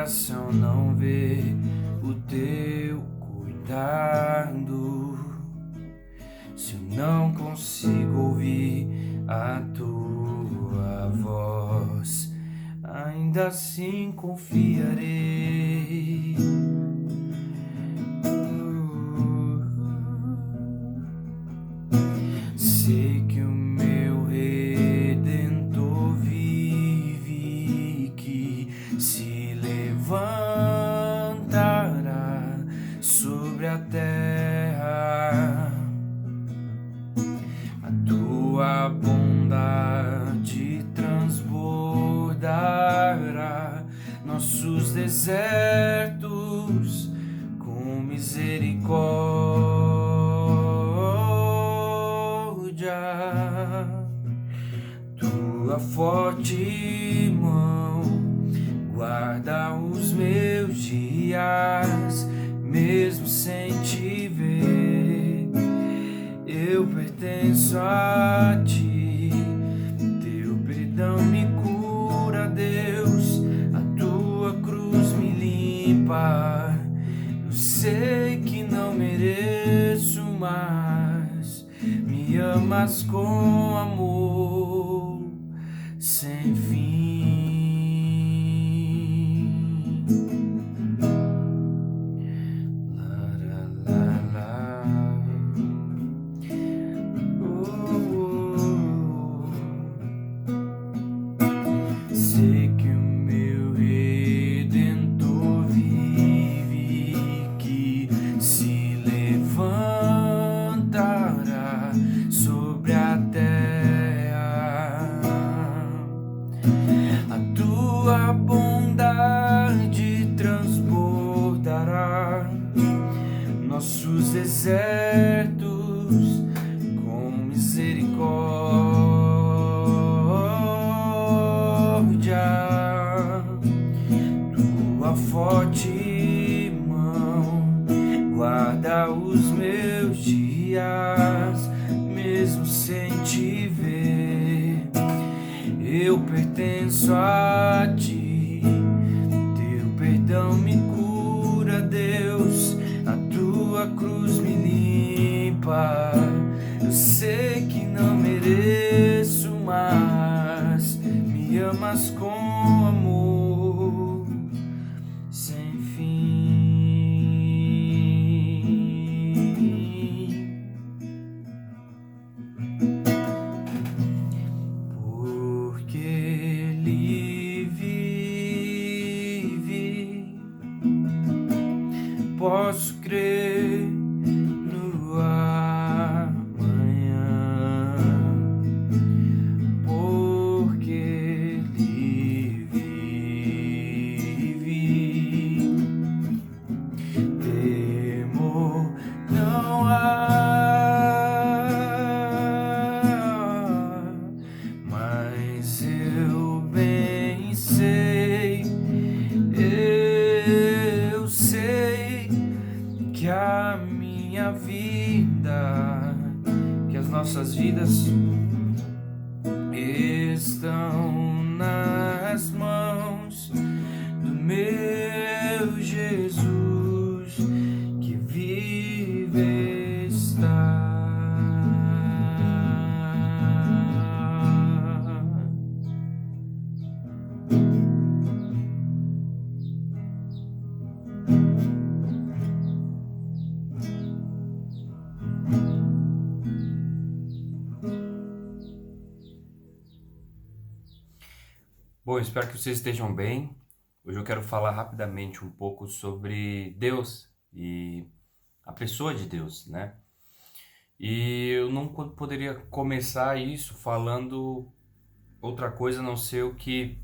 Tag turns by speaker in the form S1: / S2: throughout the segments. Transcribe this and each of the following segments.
S1: coração não vê o teu cuidado, se eu não consigo ouvir a tua voz, ainda assim confiarei. Sei que o meu Redentor vive, que se levantará sobre a terra. A tua bondade transbordará nossos desertos com misericórdia. Tua forte mão guarda os meus dias, mesmo sem te ver. Eu pertenço a ti, teu perdão me cura, Deus, a tua cruz me limpa. Eu sei que não mereço, mas me amas com amor sem fim. Sei que o meu Redentor vive, que se levantará sobre a terra. A tua bondade transbordará nossos desertos com misericórdia. Tua forte mão guarda os meus dias, mesmo sem te ver. Eu pertenço a ti, teu perdão me cura, Deus, a tua cruz me limpa. Eu sei que não mereço, mas me amas com amor sem fim. Porque Ele vive, posso crer no amanhã. Porque Ele vive, temor não há, mas eu bem sei, eu sei que a minha vida, que as nossas vidas estão nas mãos do meu Jesus, que vive está. Bom, espero que vocês estejam bem. Hoje eu quero falar rapidamente um pouco sobre Deus e a pessoa de Deus, né? E eu não poderia começar isso falando outra coisa a não ser o que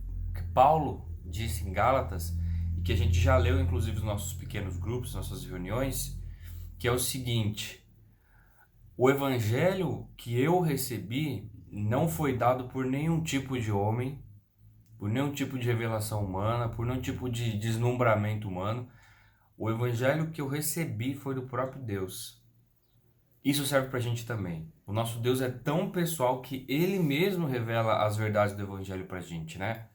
S1: Paulo disse em Gálatas, e que a gente já leu inclusive nos nossos pequenos grupos, nossas reuniões, que é o seguinte: o evangelho que eu recebi não foi dado por nenhum tipo de homem, por nenhum tipo de revelação humana, por nenhum tipo de deslumbramento humano. O evangelho que eu recebi foi do próprio Deus. Isso serve pra gente também. O nosso Deus é tão pessoal que Ele mesmo revela as verdades do evangelho pra gente, né?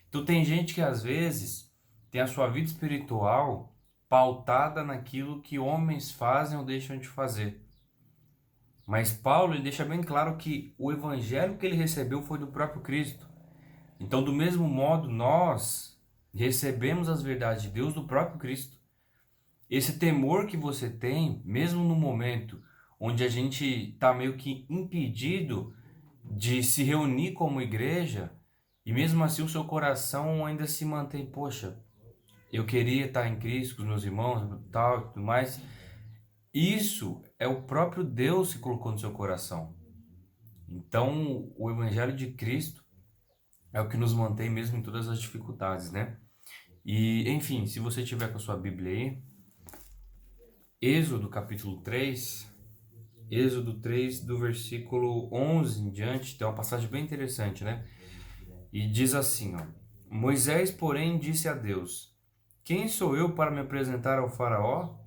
S1: Então tem gente que às vezes tem a sua vida espiritual pautada naquilo que homens fazem ou deixam de fazer. Mas Paulo ele deixa bem claro que o evangelho que ele recebeu foi do próprio Cristo. Então, do mesmo modo, nós recebemos as verdades de Deus do próprio Cristo. Esse temor que você tem, mesmo no momento onde a gente está meio que impedido de se reunir como igreja, e mesmo assim o seu coração ainda se mantém, poxa, eu queria estar em Cristo com os meus irmãos, tal, e tudo mais. Isso é o próprio Deus que colocou no seu coração. Então, o Evangelho de Cristo é o que nos mantém mesmo em todas as dificuldades, né? E, enfim, se você tiver com a sua Bíblia aí, Êxodo capítulo 3, Êxodo 3 do versículo 11 em diante, tem uma passagem bem interessante, né? E diz assim, ó: Moisés, porém, disse a Deus: Quem sou eu para me apresentar ao faraó?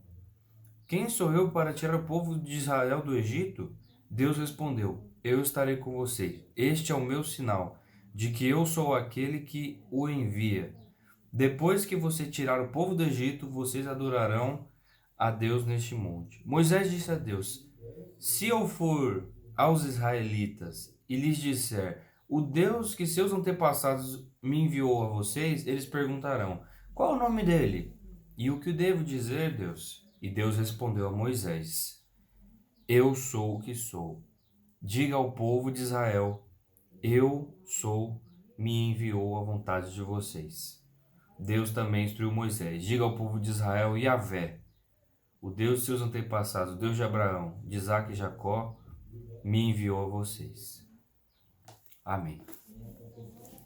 S1: Quem sou eu para tirar o povo de Israel do Egito? Deus respondeu: Eu estarei com você. Este é o meu sinal de que eu sou aquele que o envia. Depois que você tirar o povo do Egito, vocês adorarão a Deus neste monte. Moisés disse a Deus: Se eu for aos israelitas e lhes disser: O Deus que seus antepassados me enviou a vocês, eles perguntarão: Qual é o nome dele? E o que devo dizer, Deus? E Deus respondeu a Moisés: Eu sou o que sou. Diga ao povo de Israel: Eu sou, me enviou à vontade de vocês. Deus também instruiu Moisés: Diga ao povo de Israel: Yahvé, o Deus de seus antepassados, o Deus de Abraão, de Isaque e Jacó, me enviou a vocês. Amém.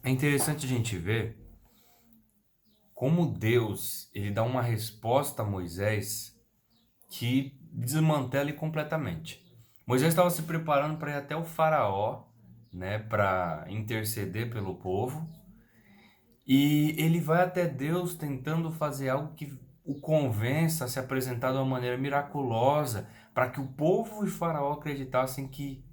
S1: É interessante a gente ver como Deus ele dá uma resposta a Moisés que desmantela ele completamente. Moisés estava se preparando para ir até o faraó, né, para interceder pelo povo, e ele vai até Deus tentando fazer algo que o convença a se apresentar de uma maneira miraculosa, para que o povo e faraó acreditassem que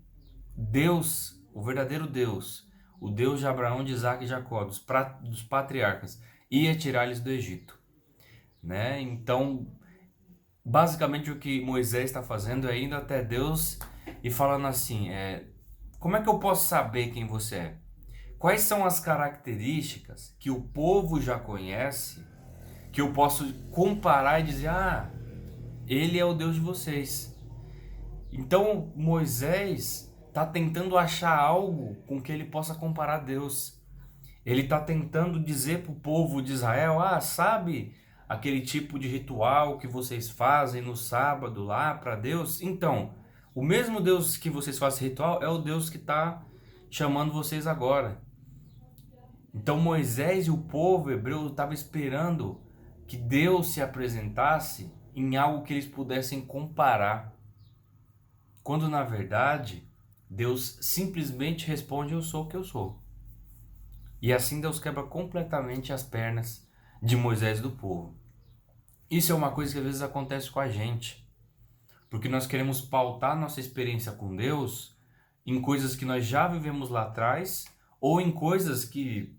S1: Deus, o verdadeiro Deus, o Deus de Abraão, de Isaque e Jacó, dos patriarcas, ia tirar eles do Egito, né? Então, basicamente o que Moisés está fazendo é indo até Deus e falando assim, como é que eu posso saber quem você é? Quais são as características que o povo já conhece, que eu posso comparar e dizer, ele é o Deus de vocês. Então Moisés está tentando achar algo com que ele possa comparar a Deus. Ele está tentando dizer para o povo de Israel, sabe aquele tipo de ritual que vocês fazem no sábado lá para Deus? Então, o mesmo Deus que vocês fazem ritual é o Deus que está chamando vocês agora. Então Moisés e o povo hebreu estavam esperando que Deus se apresentasse em algo que eles pudessem comparar. Quando na verdade, Deus simplesmente responde: Eu sou o que eu sou. E assim Deus quebra completamente as pernas de Moisés e do povo. Isso é uma coisa que às vezes acontece com a gente. Porque nós queremos pautar nossa experiência com Deus em coisas que nós já vivemos lá atrás, ou em coisas que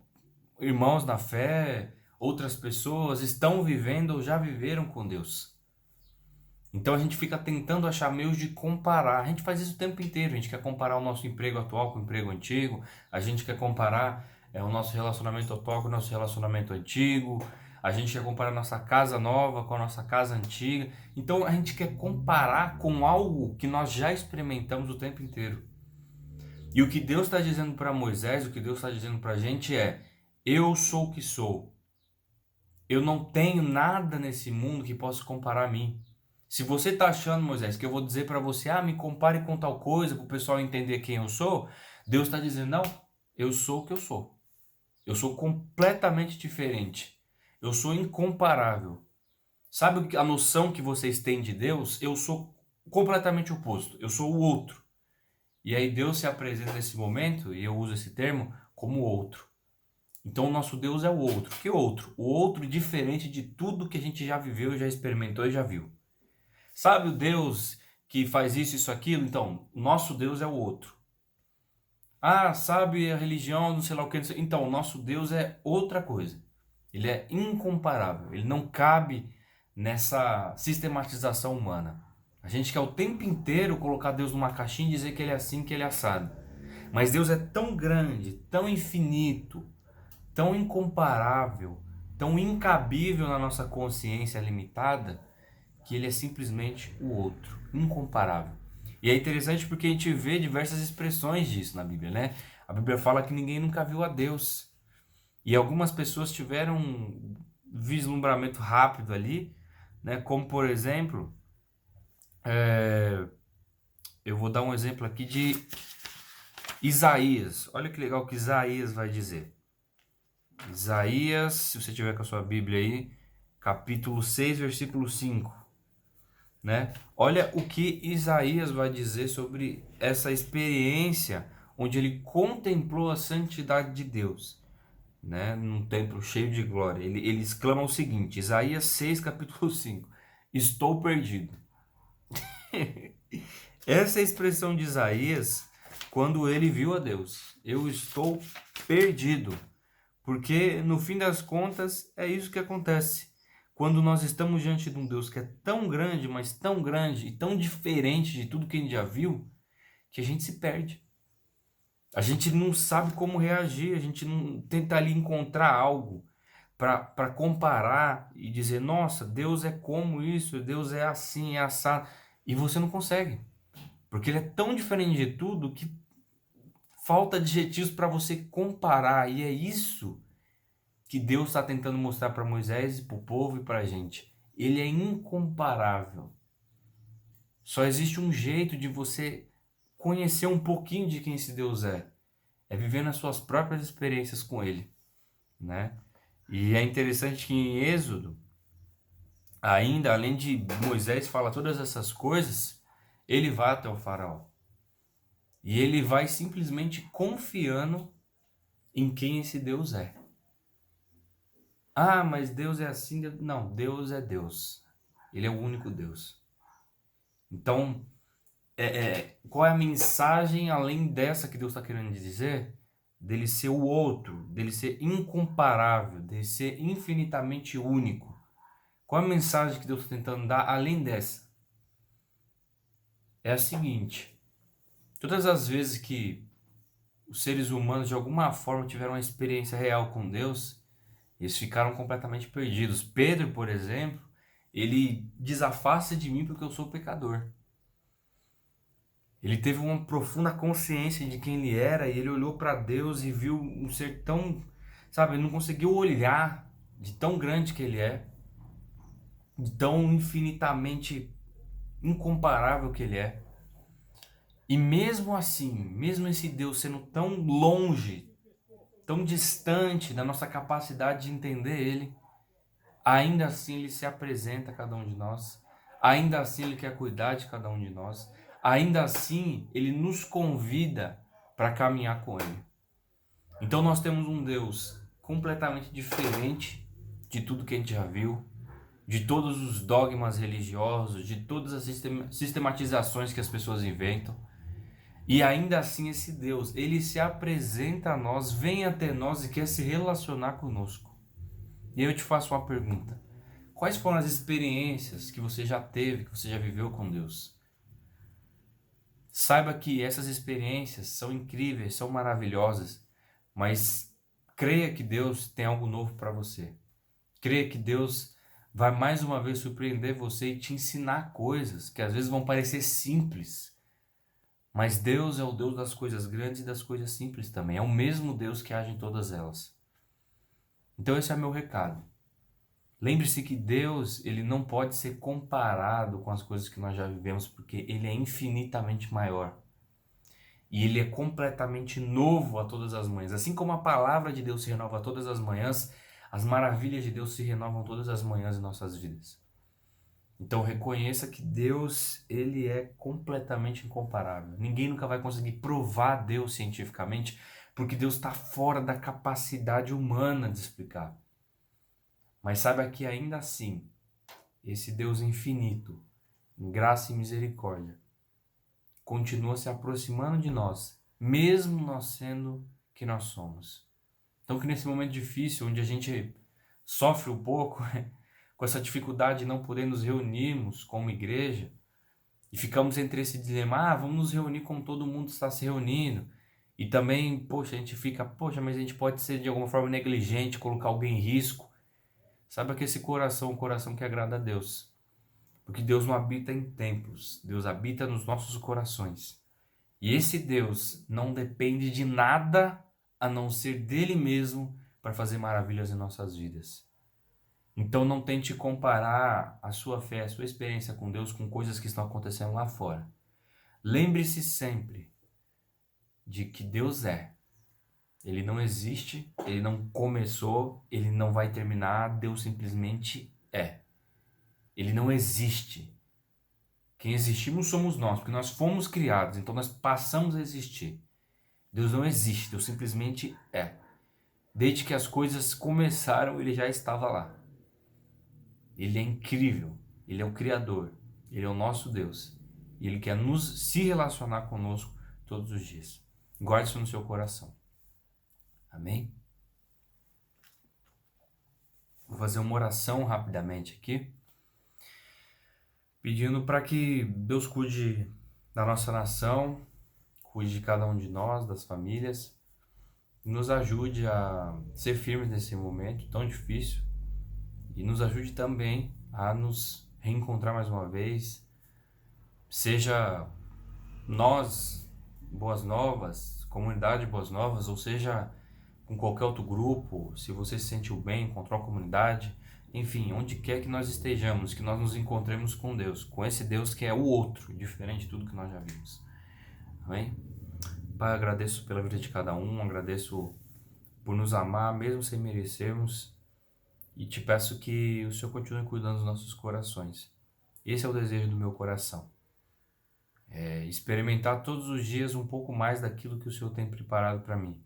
S1: irmãos na fé, outras pessoas estão vivendo ou já viveram com Deus. Então a gente fica tentando achar meios de comparar. A gente faz isso o tempo inteiro. A gente quer comparar o nosso emprego atual com o emprego antigo. A gente quer comparar o nosso relacionamento atual com o nosso relacionamento antigo. A gente quer comparar a nossa casa nova com a nossa casa antiga. Então a gente quer comparar com algo que nós já experimentamos o tempo inteiro. E o que Deus está dizendo para Moisés, o que Deus está dizendo para a gente é: eu sou o que sou. Eu não tenho nada nesse mundo que possa comparar a mim. Se você está achando, Moisés, que eu vou dizer para você, me compare com tal coisa, para o pessoal entender quem eu sou, Deus está dizendo, não, eu sou o que eu sou. Eu sou completamente diferente. Eu sou incomparável. Sabe a noção que vocês têm de Deus? Eu sou completamente oposto. Eu sou o outro. E aí Deus se apresenta nesse momento, e eu uso esse termo, como outro. Então o nosso Deus é o outro. Que outro? O outro diferente de tudo que a gente já viveu, já experimentou e já viu. Sabe o Deus que faz isso, aquilo? Então, o nosso Deus é o outro. Sabe a religião, não sei lá o que. Então, o nosso Deus é outra coisa. Ele é incomparável, ele não cabe nessa sistematização humana. A gente quer o tempo inteiro colocar Deus numa caixinha e dizer que ele é assim, que ele é assado. Mas Deus é tão grande, tão infinito, tão incomparável, tão incabível na nossa consciência limitada, que ele é simplesmente o outro, incomparável. E é interessante porque a gente vê diversas expressões disso na Bíblia, né? A Bíblia fala que ninguém nunca viu a Deus. E algumas pessoas tiveram um vislumbramento rápido ali, né? Como por exemplo, eu vou dar um exemplo aqui de Isaías. Olha que legal que Isaías vai dizer. Isaías, se você tiver com a sua Bíblia aí, capítulo 6, versículo 5, né? Olha o que Isaías vai dizer sobre essa experiência onde ele contemplou a santidade de Deus, né? Num templo cheio de glória. Ele exclama o seguinte, Isaías 6, capítulo 5: estou perdido. Essa é a expressão de Isaías quando ele viu a Deus. Eu estou perdido. Porque no fim das contas é isso que acontece. Quando nós estamos diante de um Deus que é tão grande, mas tão grande e tão diferente de tudo que a gente já viu, que a gente se perde. A gente não sabe como reagir, a gente não tenta ali encontrar algo para comparar e dizer, nossa, Deus é como isso, Deus é assim, é assado. E você não consegue. Porque ele é tão diferente de tudo que falta adjetivos para você comparar. E é isso que Deus está tentando mostrar para Moisés, para o povo e para a gente. Ele é incomparável. Só existe um jeito de você conhecer um pouquinho de quem esse Deus é. É vivendo as suas próprias experiências com ele, né? E é interessante que em Êxodo, ainda além de Moisés falar todas essas coisas, ele vai até o faraó. E ele vai simplesmente confiando em quem esse Deus é. Ah, mas Deus é assim. Não, Deus é Deus. Ele é o único Deus. Então, qual é a mensagem além dessa que Deus está querendo dizer? Dele ser o outro, dele ser incomparável, dele ser infinitamente único. Qual é a mensagem que Deus está tentando dar além dessa? É a seguinte: todas as vezes que os seres humanos de alguma forma tiveram uma experiência real com Deus, eles ficaram completamente perdidos. Pedro, por exemplo, ele diz: afasta de mim porque eu sou pecador. Ele teve uma profunda consciência de quem ele era e ele olhou para Deus e viu um ser tão, sabe, ele não conseguiu olhar de tão grande que ele é, de tão infinitamente incomparável que ele é. E mesmo assim, mesmo esse Deus sendo tão longe, tão distante da nossa capacidade de entender ele, ainda assim ele se apresenta a cada um de nós, ainda assim ele quer cuidar de cada um de nós, ainda assim ele nos convida para caminhar com ele. Então nós temos um Deus completamente diferente de tudo que a gente já viu, de todos os dogmas religiosos, de todas as sistematizações que as pessoas inventam. E ainda assim esse Deus, ele se apresenta a nós, vem até nós e quer se relacionar conosco. E eu te faço uma pergunta: quais foram as experiências que você já teve, que você já viveu com Deus? Saiba que essas experiências são incríveis, são maravilhosas, mas creia que Deus tem algo novo para você. Creia que Deus vai mais uma vez surpreender você e te ensinar coisas que às vezes vão parecer simples. Mas Deus é o Deus das coisas grandes e das coisas simples também. É o mesmo Deus que age em todas elas. Então esse é meu recado. Lembre-se que Deus, ele não pode ser comparado com as coisas que nós já vivemos, porque ele é infinitamente maior. E ele é completamente novo a todas as manhãs. Assim como a palavra de Deus se renova todas as manhãs, as maravilhas de Deus se renovam todas as manhãs em nossas vidas. Então reconheça que Deus, ele é completamente incomparável. Ninguém nunca vai conseguir provar Deus cientificamente, porque Deus está fora da capacidade humana de explicar. Mas saiba que ainda assim, esse Deus infinito, em graça e misericórdia, continua se aproximando de nós, mesmo nós sendo que nós somos. Então que nesse momento difícil, onde a gente sofre um pouco com essa dificuldade de não poder nos reunirmos como igreja e ficamos entre esse dilema, vamos nos reunir como todo mundo está se reunindo. E também, poxa, a gente fica, poxa, mas a gente pode ser de alguma forma negligente, colocar alguém em risco. Sabe que esse coração, um coração que agrada a Deus. Porque Deus não habita em templos, Deus habita nos nossos corações. E esse Deus não depende de nada a não ser dele mesmo para fazer maravilhas em nossas vidas. Então não tente comparar a sua fé, a sua experiência com Deus com coisas que estão acontecendo lá fora. Lembre-se sempre de que Deus é. Ele não existe, ele não começou, ele não vai terminar, Deus simplesmente é. Ele não existe. Quem existimos somos nós, porque nós fomos criados, então nós passamos a existir. Deus não existe, Deus simplesmente é. Desde que as coisas começaram, ele já estava lá. Ele é incrível, ele é o Criador, ele é o nosso Deus. E ele quer se relacionar conosco todos os dias. Guarde isso no seu coração. Amém? Vou fazer uma oração rapidamente aqui, pedindo para que Deus cuide da nossa nação, cuide de cada um de nós, das famílias, e nos ajude a ser firmes nesse momento tão difícil e nos ajude também a nos reencontrar mais uma vez, seja nós, Boas Novas, comunidade Boas Novas, ou seja com qualquer outro grupo, se você se sentiu bem, encontrou uma comunidade, enfim, onde quer que nós estejamos, que nós nos encontremos com Deus, com esse Deus que é o outro, diferente de tudo que nós já vimos. Amém? Pai, agradeço pela vida de cada um, agradeço por nos amar, mesmo sem merecermos, e te peço que o Senhor continue cuidando dos nossos corações. Esse é o desejo do meu coração. É experimentar todos os dias um pouco mais daquilo que o Senhor tem preparado para mim.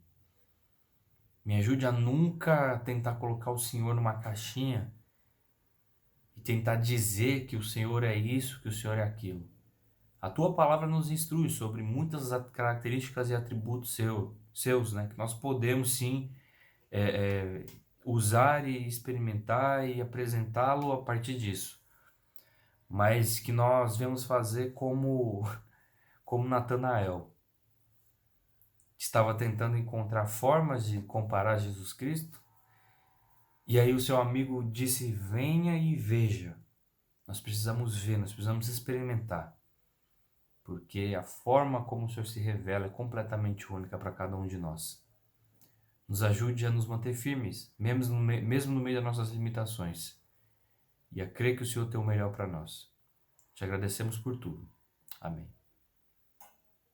S1: Me ajude a nunca tentar colocar o Senhor numa caixinha e tentar dizer que o Senhor é isso, que o Senhor é aquilo. A tua palavra nos instrui sobre muitas características e atributos seus, né? Que nós podemos sim usar e experimentar e apresentá-lo a partir disso. Mas que nós vamos fazer como Natanael. Estava tentando encontrar formas de comparar Jesus Cristo. E aí o seu amigo disse, venha e veja. Nós precisamos ver, nós precisamos experimentar. Porque a forma como o Senhor se revela é completamente única para cada um de nós. Nos ajude a nos manter firmes, mesmo no meio das nossas limitações. E a crer que o Senhor tem o melhor para nós. Te agradecemos por tudo. Amém.